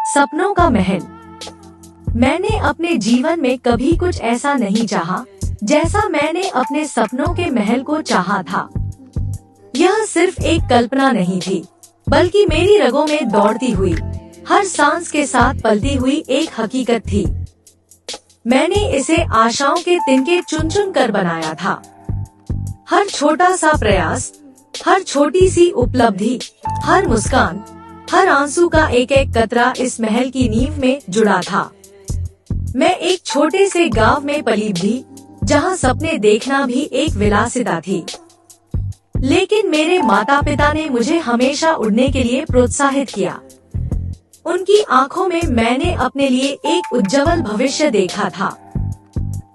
सपनों का महल। मैंने अपने जीवन में कभी कुछ ऐसा नहीं चाहा जैसा मैंने अपने सपनों के महल को चाहा था। यह सिर्फ एक कल्पना नहीं थी, बल्कि मेरी रगों में दौड़ती हुई, हर सांस के साथ पलती हुई एक हकीकत थी। मैंने इसे आशाओं के तिनके चुन चुन कर बनाया था। हर छोटा सा प्रयास, हर छोटी सी उपलब्धि, हर मुस्कान, हर आंसू का एक एक कतरा इस महल की नींव में जुड़ा था। मैं एक छोटे से गांव में पली थी, जहां सपने देखना भी एक विलासिता थी। लेकिन मेरे माता पिता ने मुझे हमेशा उड़ने के लिए प्रोत्साहित किया। उनकी आंखों में मैंने अपने लिए एक उज्जवल भविष्य देखा था।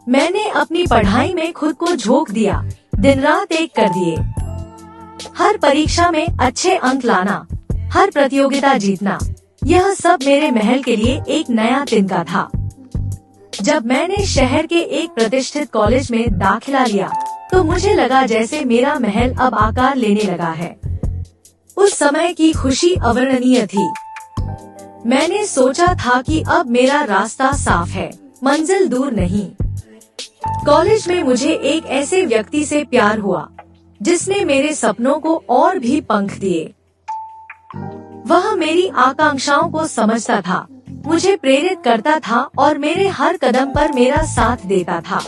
मैंने अपनी पढ़ाई में खुद को झोंक दिया, दिन रात एक कर दिए। हर परीक्षा में अच्छे अंक लाना, हर प्रतियोगिता जीतना, यह सब मेरे महल के लिए एक नया तिनका था। जब मैंने शहर के एक प्रतिष्ठित कॉलेज में दाखिला लिया, तो मुझे लगा जैसे मेरा महल अब आकार लेने लगा है। उस समय की खुशी अवर्णनीय थी। मैंने सोचा था कि अब मेरा रास्ता साफ है, मंजिल दूर नहीं। कॉलेज में मुझे एक ऐसे व्यक्ति से प्यार हुआ, जिसने मेरे सपनों को और भी पंख दिए। वह मेरी आकांक्षाओं को समझता था, मुझे प्रेरित करता था और मेरे हर कदम पर मेरा साथ देता था।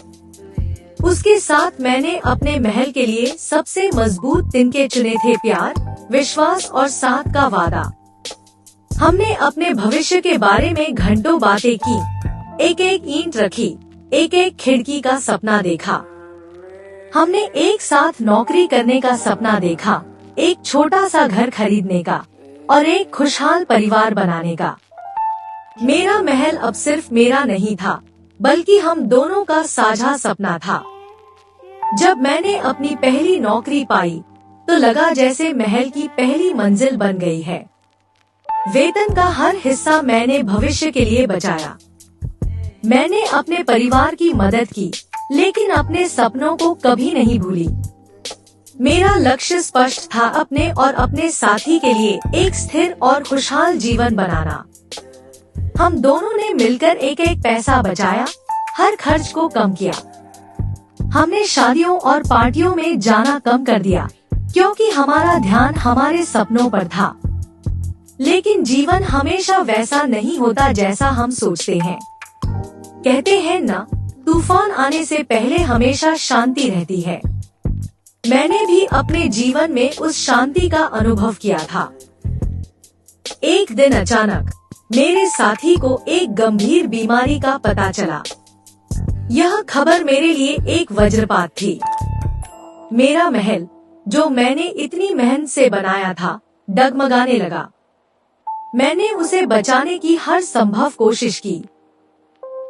उसके साथ मैंने अपने महल के लिए सबसे मजबूत तिनके चुने थे, प्यार, विश्वास और साथ का वादा। हमने अपने भविष्य के बारे में घंटों बातें की, एक एक ईंट रखी, एक एक खिड़की का सपना देखा। हमने एक साथ नौकरी करने का सपना देखा, एक छोटा सा घर खरीदने का और एक खुशहाल परिवार बनाने का। मेरा महल अब सिर्फ मेरा नहीं था, बल्कि हम दोनों का साझा सपना था। जब मैंने अपनी पहली नौकरी पाई, तो लगा जैसे महल की पहली मंजिल बन गई है। वेतन का हर हिस्सा मैंने भविष्य के लिए बचाया। मैंने अपने परिवार की मदद की, लेकिन अपने सपनों को कभी नहीं भूली। मेरा लक्ष्य स्पष्ट था, अपने और अपने साथी के लिए एक स्थिर और खुशहाल जीवन बनाना। हम दोनों ने मिलकर एक एक पैसा बचाया, हर खर्च को कम किया। हमने शादियों और पार्टियों में जाना कम कर दिया, क्योंकि हमारा ध्यान हमारे सपनों पर था। लेकिन जीवन हमेशा वैसा नहीं होता जैसा हम सोचते हैं। कहते हैं ना, तूफान आने से पहले हमेशा शांति रहती है। मैंने भी अपने जीवन में उस शांति का अनुभव किया था। एक दिन अचानक मेरे साथी को एक गंभीर बीमारी का पता चला। यह खबर मेरे लिए एक वज्रपात थी। मेरा महल, जो मैंने इतनी मेहनत से बनाया था, डगमगाने लगा। मैंने उसे बचाने की हर संभव कोशिश की।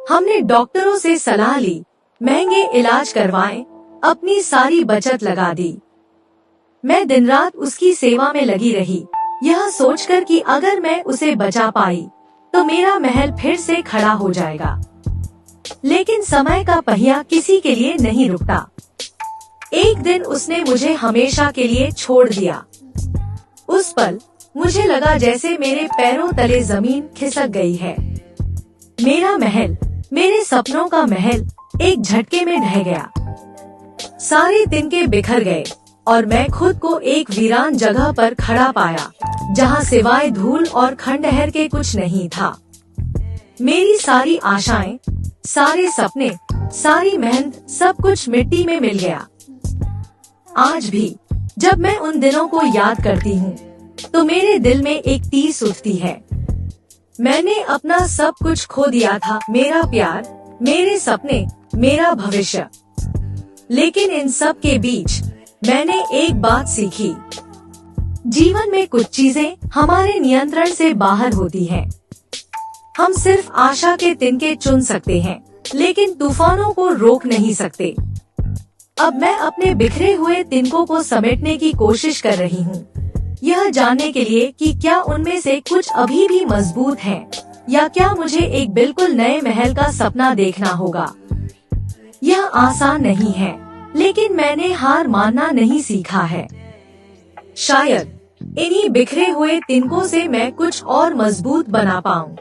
हमने डॉक्टरों से सलाह ली, महंगे इलाज करवाए, अपनी सारी बचत लगा दी। मैं दिन रात उसकी सेवा में लगी रही, यह सोचकर कि अगर मैं उसे बचा पाई, तो मेरा महल फिर से खड़ा हो जाएगा। लेकिन समय का पहिया किसी के लिए नहीं रुकता। एक दिन उसने मुझे हमेशा के लिए छोड़ दिया। उस पल मुझे लगा जैसे मेरे पैरों तले जमीन खिसक गई है। मेरा महल, मेरे सपनों का महल, एक झटके में ढह गया। सारे तिनके बिखर गए और मैं खुद को एक वीरान जगह पर खड़ा पाया, जहां सिवाय धूल और खंडहर के कुछ नहीं था। मेरी सारी आशाएं, सारे सपने, सारी मेहनत, सब कुछ मिट्टी में मिल गया। आज भी जब मैं उन दिनों को याद करती हूँ, तो मेरे दिल में एक टीस उठती है। मैंने अपना सब कुछ खो दिया था, मेरा प्यार, मेरे सपने, मेरा भविष्य। लेकिन इन सब के बीच मैंने एक बात सीखी। जीवन में कुछ चीजें हमारे नियंत्रण से बाहर होती हैं। हम सिर्फ आशा के तिनके चुन सकते हैं, लेकिन तूफानों को रोक नहीं सकते। अब मैं अपने बिखरे हुए तिनकों को समेटने की कोशिश कर रही हूँ, यह जानने के लिए कि क्या उनमें से कुछ अभी भी मजबूत हैं, या क्या मुझे एक बिल्कुल नए महल का सपना देखना होगा। यह आसान नहीं है, लेकिन मैंने हार मानना नहीं सीखा है। शायद इन्हीं बिखरे हुए तिनकों से मैं कुछ और मजबूत बना पाऊँ।